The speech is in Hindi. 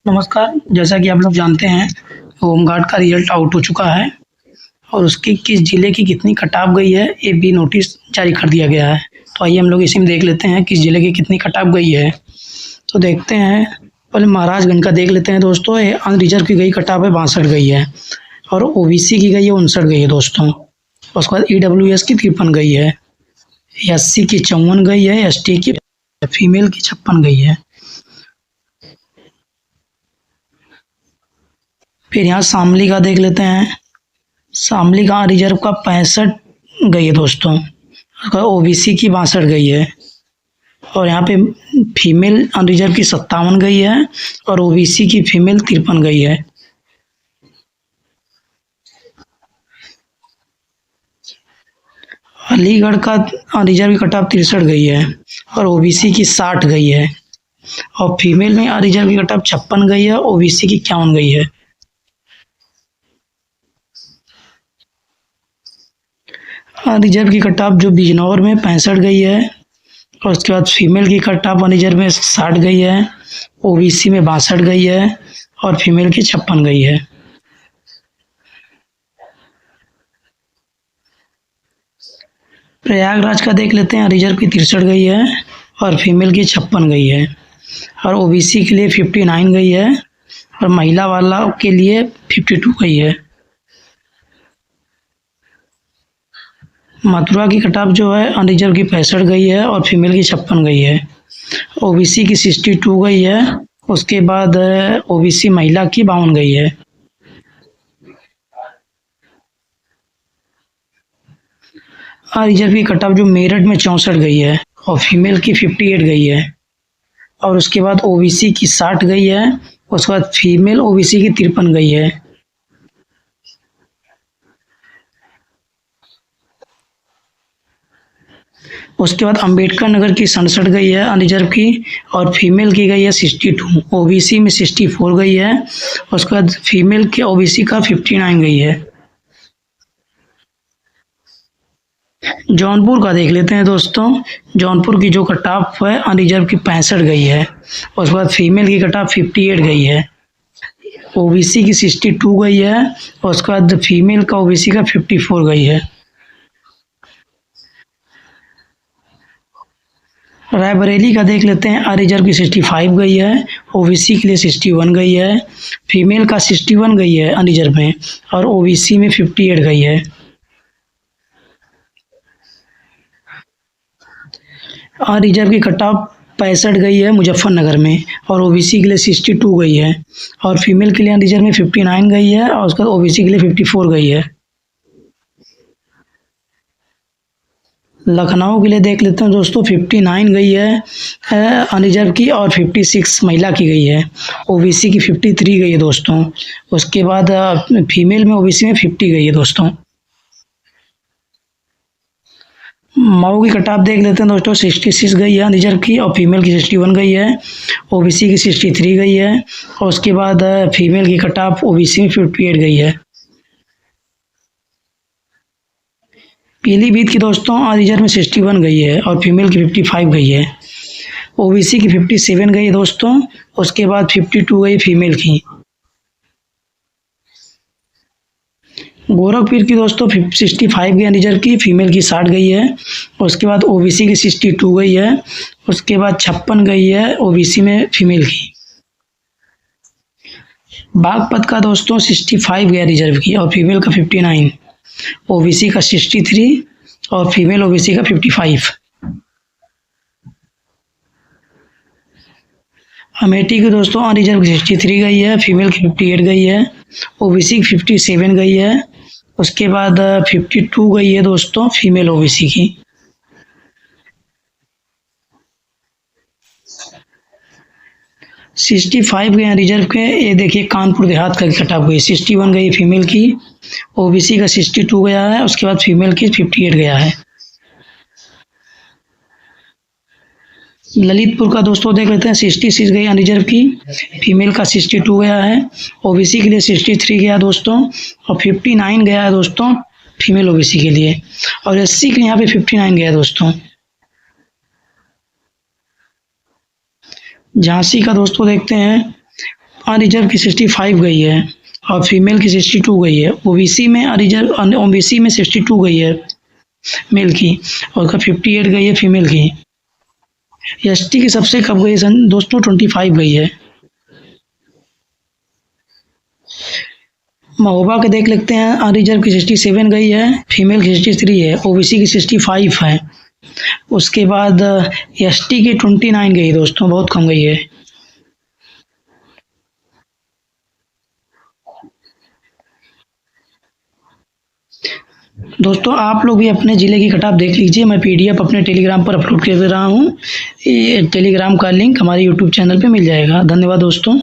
नमस्कार। जैसा कि आप लोग जानते हैं, होमगार्ड का रिजल्ट आउट हो चुका है और उसकी किस ज़िले की कितनी कट-ऑफ गई है, ये भी नोटिस जारी कर दिया गया है। तो आइए हम लोग इसी में देख लेते हैं किस ज़िले की कितनी कट-ऑफ गई है। तो देखते हैं, पहले महाराजगंज का देख लेते हैं दोस्तों। ये अनरिज़र्व की गई कट-ऑफ है 62 गई है और ओबीसी की गई है 59 गई है दोस्तों। उसके बाद ईडब्ल्यूएस की 53 गई है, एससी की 54 गई है, एसटी की फीमेल की 56 गई है। फिर यहाँ शामली का देख लेते हैं। शामली का रिजर्व का 65 गई है दोस्तों। ओबीसी की 62 गई है और यहाँ पे फीमेल अनरिजर्व की 57 गई है और ओबीसी की फीमेल 53 गई है। अलीगढ़ का अनरिजर्व की कट-ऑफ 63 गई है और ओबीसी की 60 गई है और फीमेल में अनरिजर्व की कट-ऑफ 56 गई है, ओबीसी की 51 गई है। अनरिजर्व की कट-ऑफ जो बिजनौर में 65 गई है और उसके बाद फीमेल की कट-ऑफ अनरिजर्व में 60 गई है, ओबीसी में 62 गई है और फीमेल की 56 गई है। प्रयागराज का देख लेते हैं। रिजर्व की 63 गई है और फीमेल की 56 गई है और ओबीसी के लिए 59 गई है और महिला वाला के लिए 52 गई है। मथुरा की कट-ऑफ जो है अनरिजर्व की 65 गई है और फीमेल की 56 गई है। ओबीसी की 62 गई है। उसके बाद ओबीसी महिला की 52 गई है। अनरिजर्व की कट-ऑफ जो मेरठ में 64 गई है और फीमेल की 58 गई है और उसके बाद ओबीसी की 60 गई है। उसके बाद फीमेल ओबीसी की 53 गई है। उसके बाद अंबेडकर नगर की 67 गई है अनरिजर्व की और फीमेल की गई है 62। ओबीसी में 64 गई है। उसके बाद फीमेल के ओबीसी का 59 गई है। जौनपुर का देख लेते हैं दोस्तों। जौनपुर की जो कट-ऑफ है अनरिजर्व की 65 गई है। उसके बाद फीमेल की कट-ऑफ 58 गई है। ओबीसी की 62 गई है और उसके बाद फीमेल का ओबीसी का 54 गई है। रायबरेली का देख लेते हैं। अनरिजर्व की 65 गई है, ओबीसी के लिए 61 गई है, फीमेल का 61 गई है अनरिजर्व में और ओबीसी में 58 गई है। अनरिजर्व की कट-ऑफ 65 गई है मुजफ्फरनगर में और ओबीसी के लिए 62 गई है और फीमेल के लिए अनरिजर्व में 59 गई है और उसके बाद ओबीसी के लिए 54 गई है। लखनऊ के लिए देख लेते हैं दोस्तों। 59 गई है अनरिजर्व की और 56 महिला की गई है। ओबीसी की 53 गई है दोस्तों। उसके बाद फीमेल में ओबीसी में 50 गई है दोस्तों। मऊ की कट-ऑफ देख लेते हैं दोस्तों। 66 गई है अनरिजर्व की और फीमेल की 61 गई है। ओबीसी की 63 गई है और उसके बाद फीमेल की कट-ऑफ ओबीसी में 58 गई है। पीलीभीत की दोस्तों अनरिजर्व में 61 गई है और फीमेल की 55 गई है। ओबीसी की 57 गई है दोस्तों। उसके बाद 52 गई फीमेल की। गोरखपुर की दोस्तों 65 गई अनरिजर्व की, फीमेल की 60 गई है। उसके बाद ओबीसी की 62 गई है। उसके बाद 56 गई है ओबीसी में फीमेल की। बागपत का दोस्तों 65 गया रिजर्व की और फीमेल का 59, ओबीसी का 63 और फीमेल ओबीसी का 55। अमेठी की दोस्तों अनरिजर्व की 63 गई है, फीमेल की 58 गई है, ओबीसी की 57 गई है। उसके बाद 52 गई है दोस्तों फीमेल ओबीसी की। सिक्सटी फाइव गए हैं रिजर्व के। ये देखिए कानपुर देहात का कट-ऑफ गई 61 गई फीमेल की। ओबीसी का 62 गया है। उसके बाद फीमेल की 58 गया है। ललितपुर का दोस्तों देख लेते हैं। 66 गई अनरिजर्व की, फीमेल का 62 गया है। ओबीसी के लिए 63 गया दोस्तों और 59 गया है दोस्तों फीमेल ओबीसी के लिए और एससी के यहाँ पे 59 गया है दोस्तों। झांसी का दोस्तों देखते हैं। अनरिजर्व की 65 गई है और फीमेल की 62 गई है। ओबीसी में अनरिजर्व ओबीसी में 62 गई है मेल की और 58 गई है फीमेल की। एसटी की सबसे कम गई है सन दोस्तों 25 गई है। महोबा के देख लेते हैं, अनरिजर्व की 67 गई है, फीमेल की 63 है, ओबीसी की 65 है। उसके बाद एसटी की 29 गई दोस्तों, बहुत कम गई है। दोस्तों आप लोग भी अपने ज़िले की कट ऑफ देख लीजिए, मैं पीडीएफ अपने टेलीग्राम पर अपलोड कर दे रहा हूँ। ये टेलीग्राम का लिंक हमारे यूट्यूब चैनल पे मिल जाएगा। धन्यवाद दोस्तों।